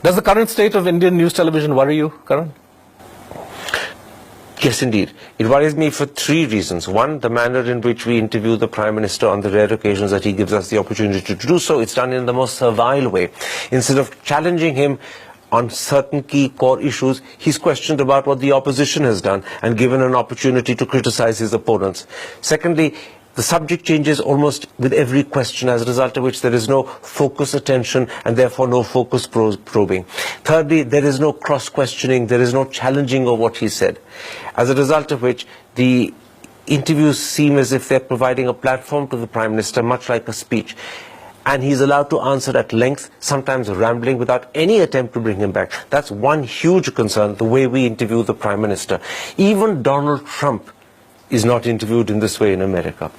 Does the current state of Indian news television worry you, Karan? Yes, indeed. It worries me for three reasons. One, the manner in which we interview the Prime Minister on the rare occasions that he gives us the opportunity to do so. It's done in the most servile way. Instead of challenging him on certain key core issues, he's questioned about what the opposition has done and given an opportunity to criticize his opponents. Secondly, the subject changes almost with every question, as a result of which there is no focus attention and therefore no focus probing. Thirdly, there is no cross-questioning, there is no challenging of what he said. As a result of which, the interviews seem as if they're providing a platform to the Prime Minister, much like a speech. And he's allowed to answer at length, sometimes rambling, without any attempt to bring him back. That's one huge concern, the way we interview the Prime Minister. Even Donald Trump is not interviewed in this way in America.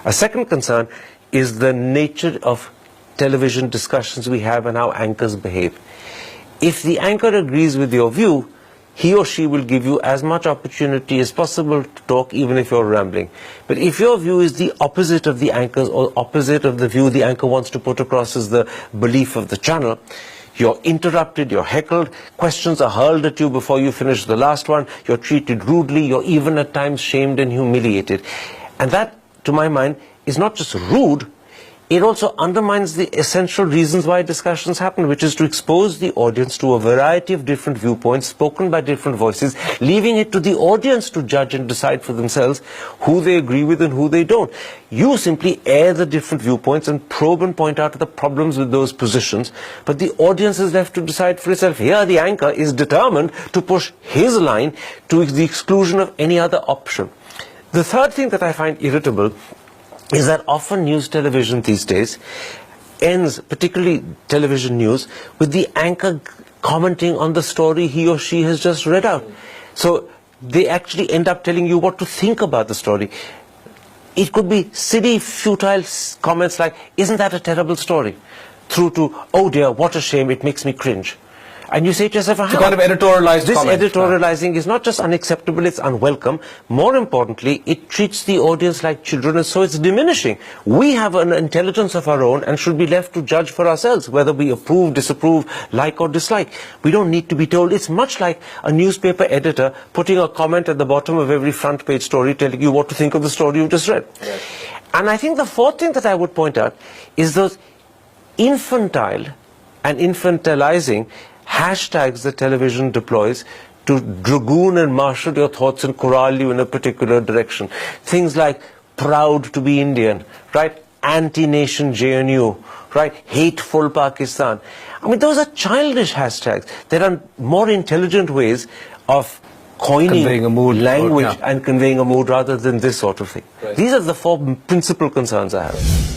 A second concern is the nature of television discussions we have and how anchors behave. If the anchor agrees with your view, he or she will give you as much opportunity as possible to talk, even if you're rambling. But if your view is the opposite of the anchor's or opposite of the view the anchor wants to put across as the belief of the channel, you're interrupted, you're heckled, questions are hurled at you before you finish the last one, you're treated rudely, you're even at times shamed and humiliated. And that, to my mind, is not just rude, it also undermines the essential reasons why discussions happen, which is to expose the audience to a variety of different viewpoints spoken by different voices, leaving it to the audience to judge and decide for themselves who they agree with and who they don't. You simply air the different viewpoints and probe and point out the problems with those positions, but the audience is left to decide for itself. Here the anchor is determined to push his line to the exclusion of any other option. The third thing that I find irritable is that often news television these days ends, particularly television news, with the anchor commenting on the story he or she has just read out. So they actually end up telling you what to think about the story. It could be silly, futile comments like, isn't that a terrible story? Through to, oh dear, what a shame, it makes me cringe. And you say to yourself, it's a kind of editorialized this comment. Editorializing is not just unacceptable, it's unwelcome. More importantly, it treats the audience like children, and so it's diminishing. We have an intelligence of our own and should be left to judge for ourselves whether we approve, disapprove, like or dislike. We don't need to be told. It's much like a newspaper editor putting a comment at the bottom of every front page story telling you what to think of the story you just read. Yes. And I think the fourth thing that I would point out is those infantile and infantilizing hashtags that television deploys to dragoon and marshal your thoughts and corral you in a particular direction. Things like proud to be Indian, right? Anti-nation JNU, right? Hateful Pakistan. I mean, those are childish hashtags. There are more intelligent ways of coining a mood language and conveying a mood rather than this sort of thing. Right. These are the four principal concerns I have.